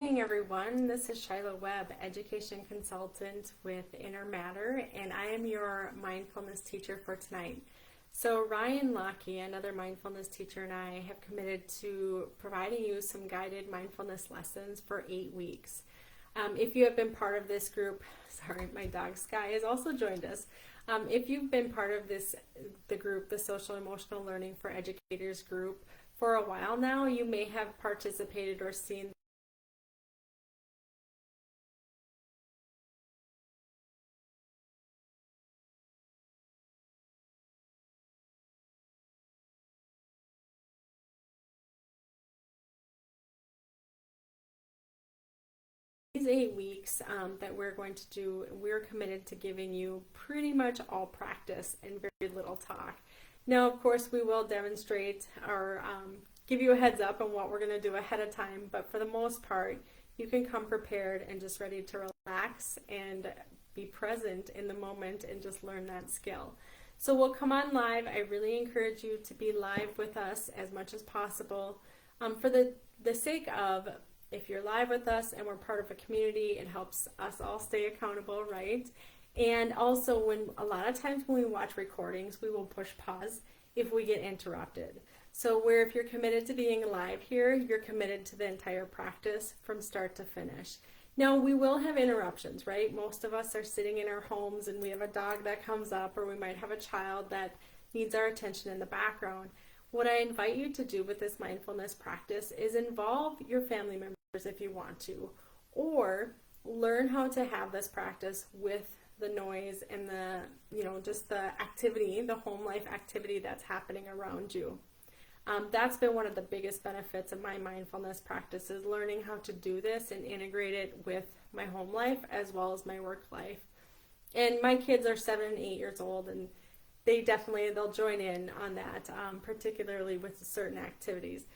Morning, everyone. This is Shiloh Webb, education consultant with Inner Matter, and I am your mindfulness teacher for tonight. So Ryan Lockey, another mindfulness teacher, and I have committed to providing you some guided mindfulness lessons for 8 weeks. If you have been part of this group, sorry, my dog Sky has also joined us. If you've been part of the group, the Social Emotional Learning for Educators group, for a while now, you may have participated or seen these 8 weeks that we're going to do. We're committed to giving you pretty much all practice and very little talk. Now, of course, we will demonstrate or give you a heads up on what we're going to do ahead of time, but for the most part, you can come prepared and just ready to relax and be present in the moment and just learn that skill. So we'll come on live. I really encourage you to be live with us as much as possible. For the sake of, if you're live with us and we're part of a community, it helps us all stay accountable, right? And also, when a lot of times when we watch recordings, we will push pause if we get interrupted. So where if you're committed to being live here, you're committed to the entire practice from start to finish. Now, we will have interruptions, right? Most of us are sitting in our homes and we have a dog that comes up, or we might have a child that needs our attention in the background. What I invite you to do with this mindfulness practice is involve your family members if you want to, or learn how to have this practice with the noise and the, just the activity, the home life activity that's happening around you. That's been one of the biggest benefits of my mindfulness practice, is learning how to do this and integrate it with my home life as well as my work life. And my kids are 7 and 8 years old, and they'll join in on that, particularly with certain activities.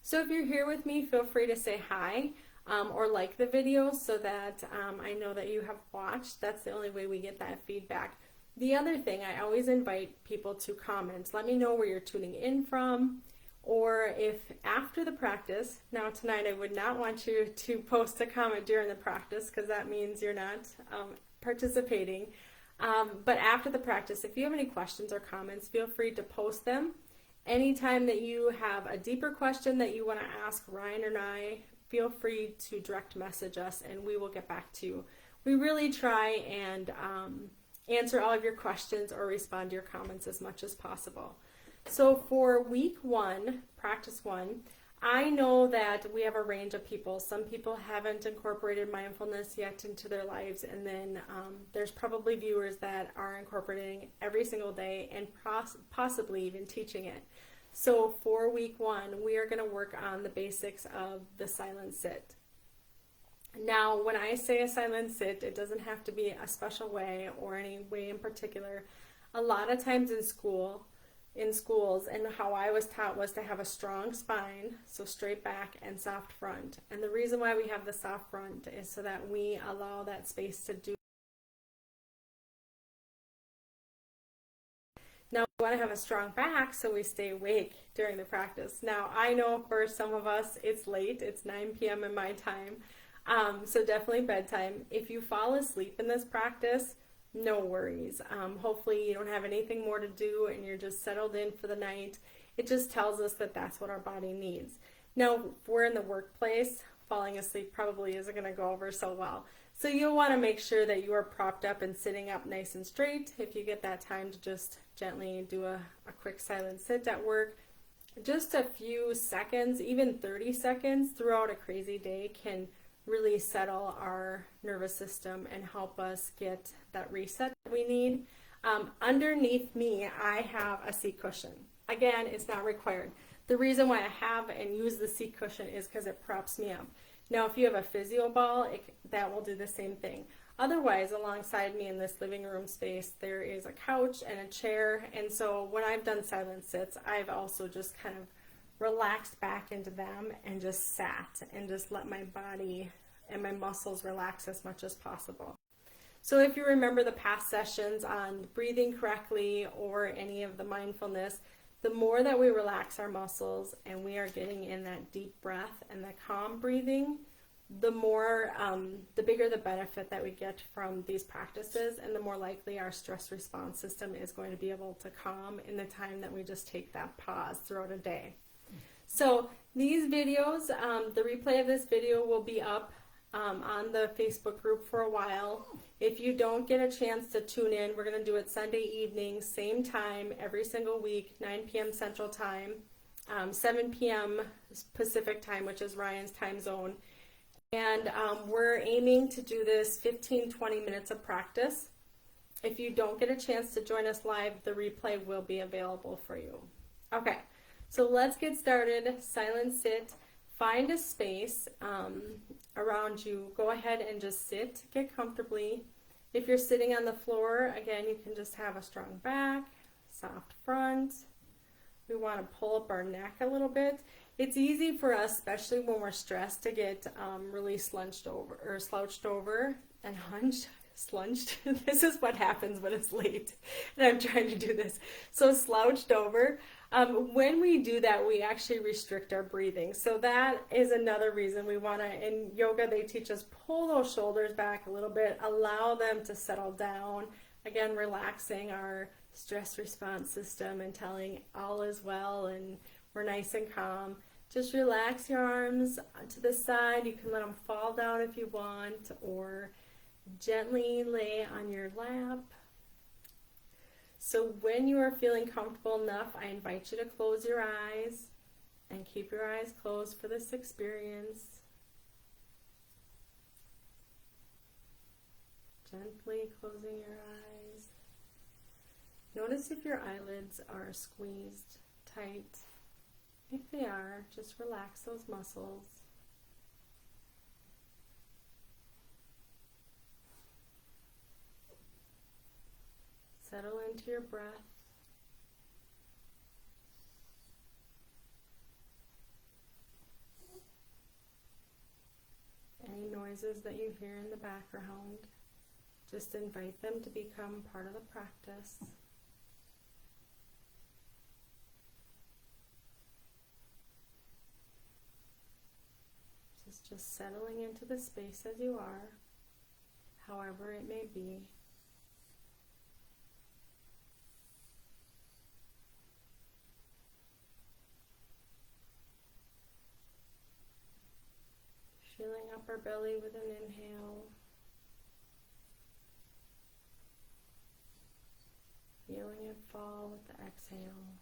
So if you're here with me, feel free to say hi or like the video so that I know that you have watched. That's the only way we get that feedback. The other thing, I always invite people to comment. Let me know where you're tuning in from, or if after the practice. Now tonight I would not want you to post a comment during the practice, because that means you're not participating. But after the practice, if you have any questions or comments, feel free to post them. Anytime that you have a deeper question that you want to ask Ryan and I, feel free to direct message us and we will get back to you. We really try and answer all of your questions or respond to your comments as much as possible. So for week 1, practice 1, I know that we have a range of people. Some people haven't incorporated mindfulness yet into their lives, and then there's probably viewers that are incorporating every single day and possibly even teaching it. So for week 1, we are going to work on the basics of the silent sit. Now, when I say a silent sit, it doesn't have to be a special way or any way in particular. A lot of times in schools, and how I was taught was to have a strong spine, so straight back and soft front. And the reason why we have the soft front is so that we allow that space to do. Now, we want to have a strong back so we stay awake during the practice. Now, I know for some of us it's late, it's 9 p.m. in my time, so definitely bedtime. If you fall asleep in this practice, no worries. Hopefully you don't have anything more to do and you're just settled in for the night. It just tells us that that's what our body needs. Now, if we're in the workplace, falling asleep probably isn't going to go over so well. So you'll want to make sure that you are propped up and sitting up nice and straight. If you get that time to just gently do a quick silent sit at work, just a few seconds, even 30 seconds throughout a crazy day can really settle our nervous system and help us get that reset that we need. Underneath me, I have a seat cushion. Again, it's not required. The reason why I have and use the seat cushion is because it props me up. Now, if you have a physio ball, that will do the same thing. Otherwise, alongside me in this living room space, there is a couch and a chair. And so when I've done silent sits, I've also just kind of relaxed back into them and just sat and just let my body and my muscles relax as much as possible. So if you remember the past sessions on breathing correctly or any of the mindfulness, the more that we relax our muscles and we are getting in that deep breath and that calm breathing, the bigger the benefit that we get from these practices, and the more likely our stress response system is going to be able to calm in the time that we just take that pause throughout a day. So these videos, the replay of this video will be up on the Facebook group for a while. If you don't get a chance to tune in, we're going to do it Sunday evening, same time, every single week, 9 p.m. Central Time, 7 p.m. Pacific Time, which is Ryan's time zone. And we're aiming to do this 15-20 minutes of practice. If you don't get a chance to join us live, the replay will be available for you. Okay, so let's get started. Silent sit. Find a space around you. Go ahead and just sit. Get comfortably. If you're sitting on the floor, again, you can just have a strong back, soft front. We want to pull up our neck a little bit. It's easy for us, especially when we're stressed, to get really slouched over and hunched. Slunched. This is what happens when it's late and I'm trying to do this. So slouched over. When we do that, we actually restrict our breathing. So that is another reason we want to, in yoga, they teach us pull those shoulders back a little bit, allow them to settle down. Again, relaxing our stress response system and telling all is well and we're nice and calm. Just relax your arms to the side. You can let them fall down if you want, or gently lay on your lap. So when you are feeling comfortable enough, I invite you to close your eyes and keep your eyes closed for this experience. Gently closing your eyes. Notice if your eyelids are squeezed tight. If they are, just relax those muscles. Settle into your breath. Any noises that you hear in the background, just invite them to become part of the practice. Just settling into the space as you are, however it may be. Filling up our belly with an inhale. Feeling it fall with the exhale.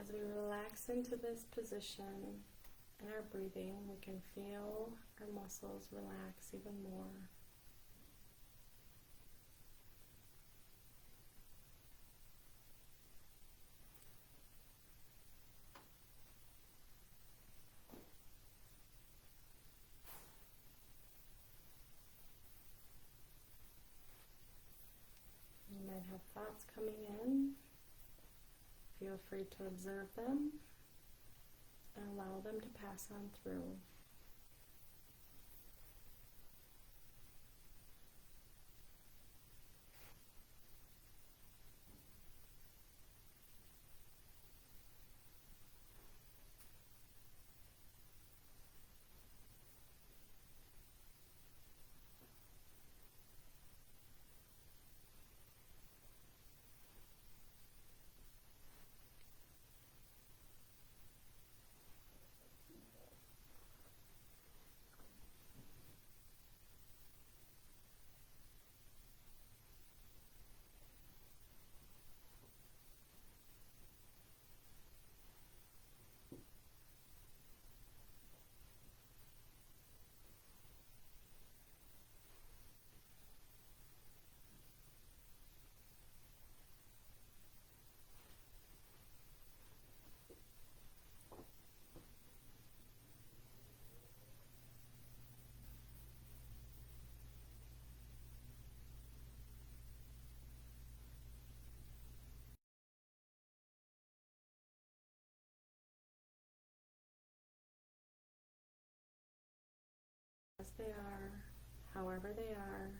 As we relax into this position and our breathing, we can feel our muscles relax even more. You might have thoughts coming in. Feel free to observe them and allow them to pass on through. as they are, however they are,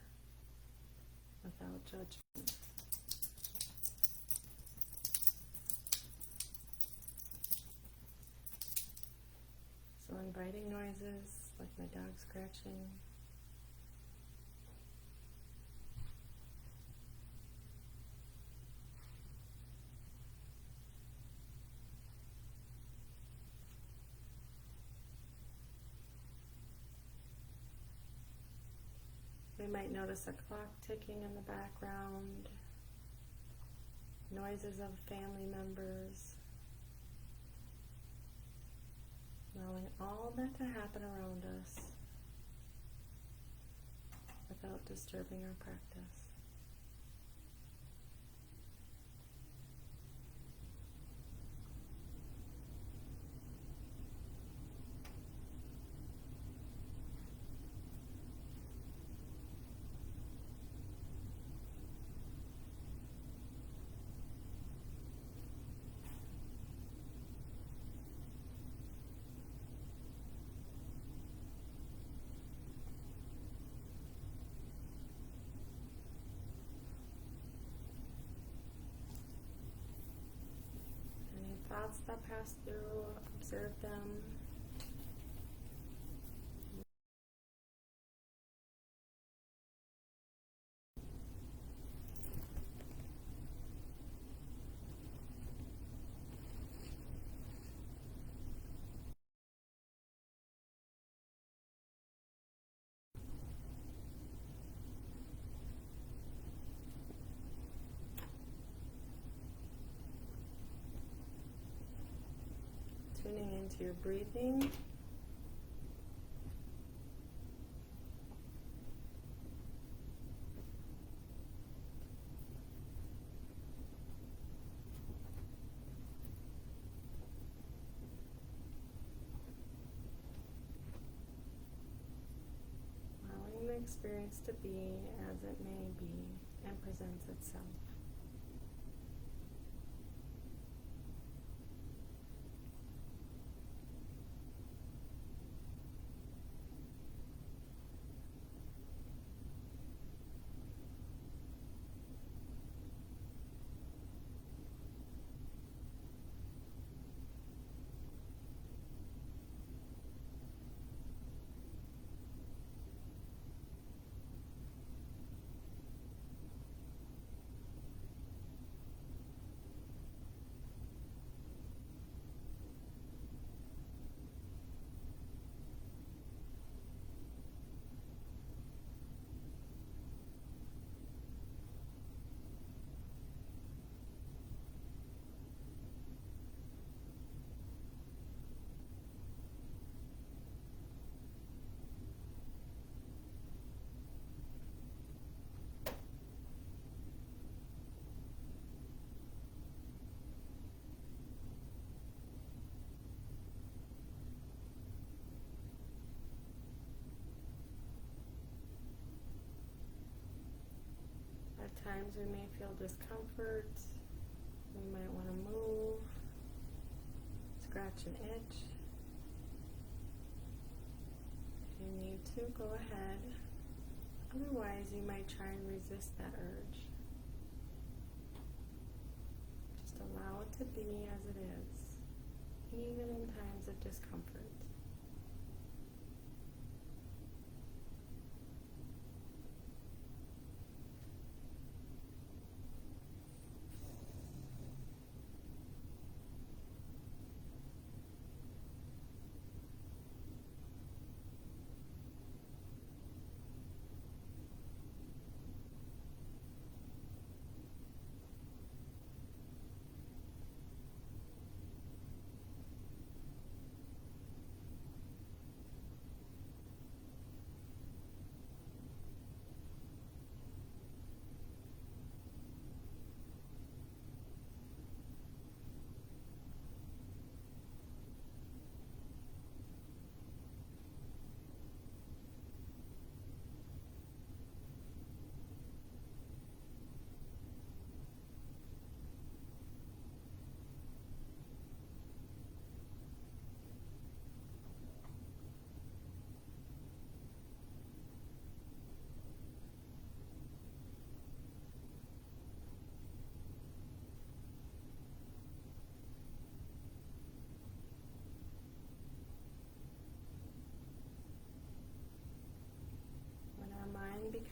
without judgment. So inviting noises like my dog scratching. We might notice a clock ticking in the background, noises of family members, allowing all that to happen around us without disturbing our practice. Thoughts that pass through, observe them. Tuning into your breathing. Allowing the experience to be as it may be and presents itself. At times we may feel discomfort. We might want to move, scratch an itch. If you need to, go ahead. Otherwise, you might try and resist that urge. Just allow it to be as it is, even in times of discomfort.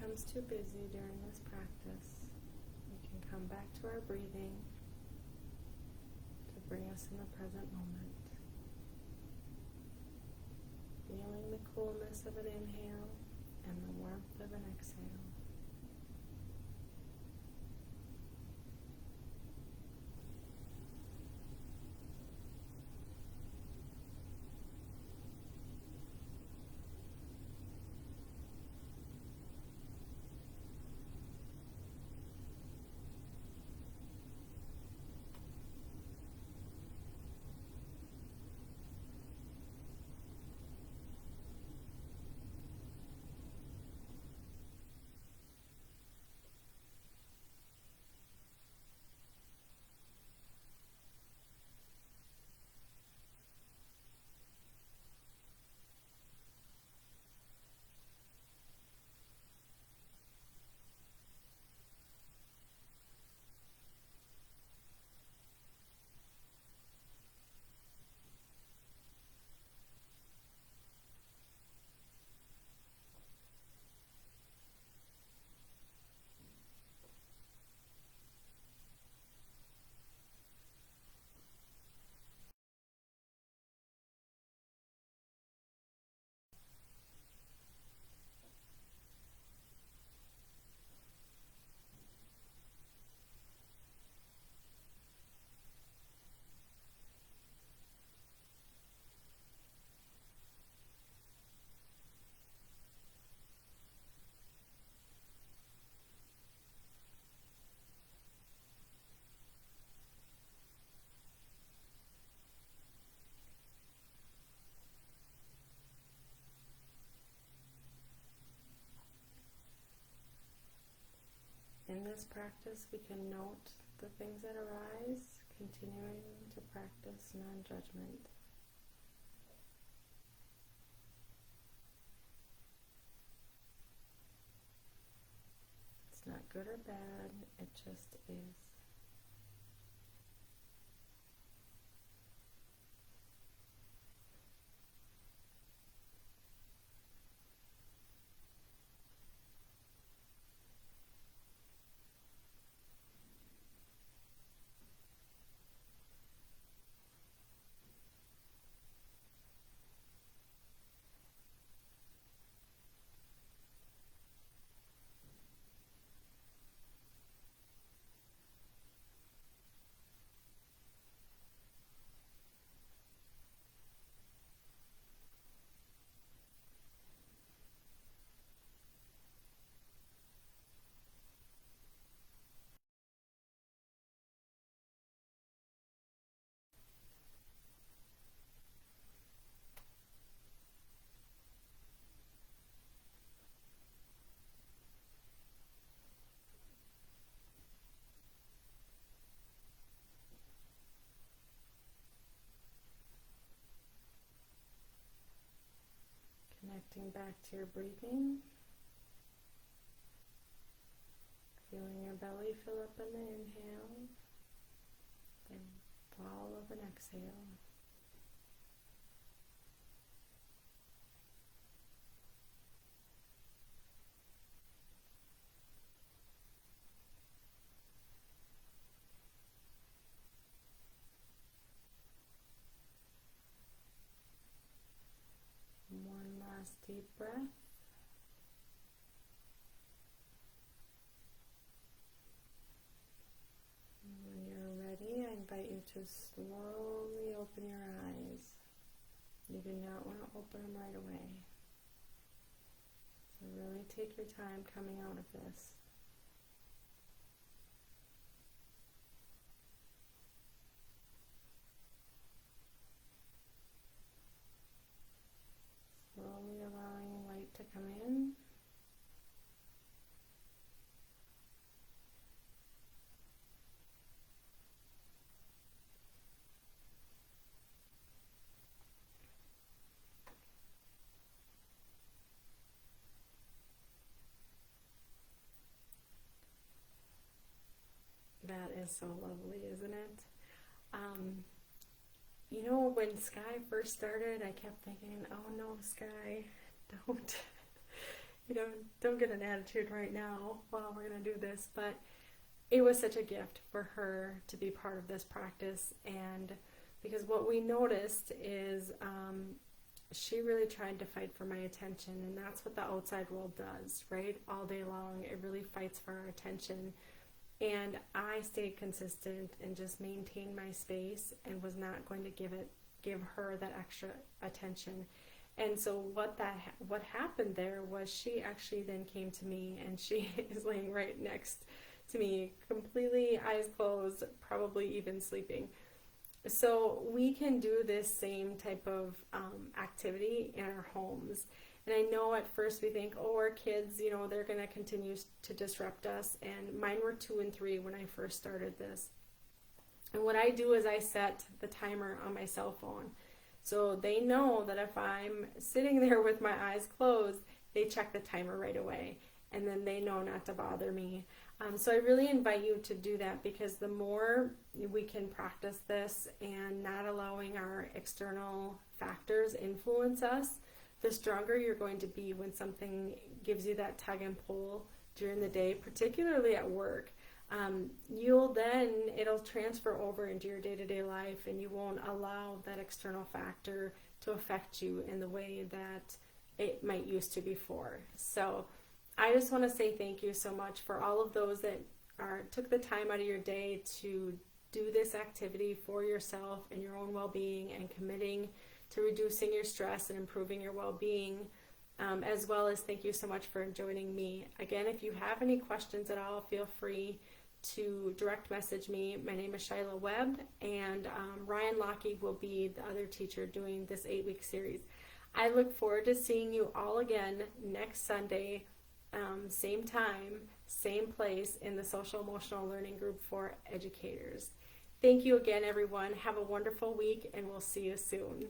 becomes too busy during this practice, we can come back to our breathing to bring us in the present moment. Feeling the coolness of an inhale and the warmth of an exhale. In this practice, we can note the things that arise, continuing to practice non-judgment. It's not good or bad, it just is. Connecting back to your breathing, feeling your belly fill up in the inhale, the fall of an exhale. One last deep breath. And when you're ready, I invite you to slowly open your eyes. You do not want to open them right away. So really take your time coming out of this. Slowly allowing light to come in. That is so lovely, isn't it? You know, when Sky first started, I kept thinking, oh no, Sky, don't. don't get an attitude right now while we're going to do this, but it was such a gift for her to be part of this practice. And because what we noticed is she really tried to fight for my attention, and that's what the outside world does, right? All day long, it really fights for our attention. And I stayed consistent and just maintained my space and was not going to give her that extra attention. And so what happened there was she actually then came to me, and she is laying right next to me, completely eyes closed, probably even sleeping. So we can do this same type of activity in our homes. And I know at first we think, oh, our kids, they're going to continue to disrupt us. And mine were 2 and 3 when I first started this. And what I do is I set the timer on my cell phone. So they know that if I'm sitting there with my eyes closed, they check the timer right away. And then they know not to bother me. So I really invite you to do that, because the more we can practice this and not allowing our external factors influence us, the stronger you're going to be when something gives you that tug and pull during the day, particularly at work. It'll transfer over into your day-to-day life, and you won't allow that external factor to affect you in the way that it might used to before. So I just want to say thank you so much for all of those that took the time out of your day to do this activity for yourself and your own well-being, and committing to reducing your stress and improving your well-being, as well as thank you so much for joining me. Again, if you have any questions at all, feel free to direct message me. My name is Shyla Webb, and Ryan Lockey will be the other teacher doing this 8-week series. I look forward to seeing you all again next Sunday, same time, same place, in the Social Emotional Learning Group for Educators. Thank you again, everyone. Have a wonderful week, and we'll see you soon.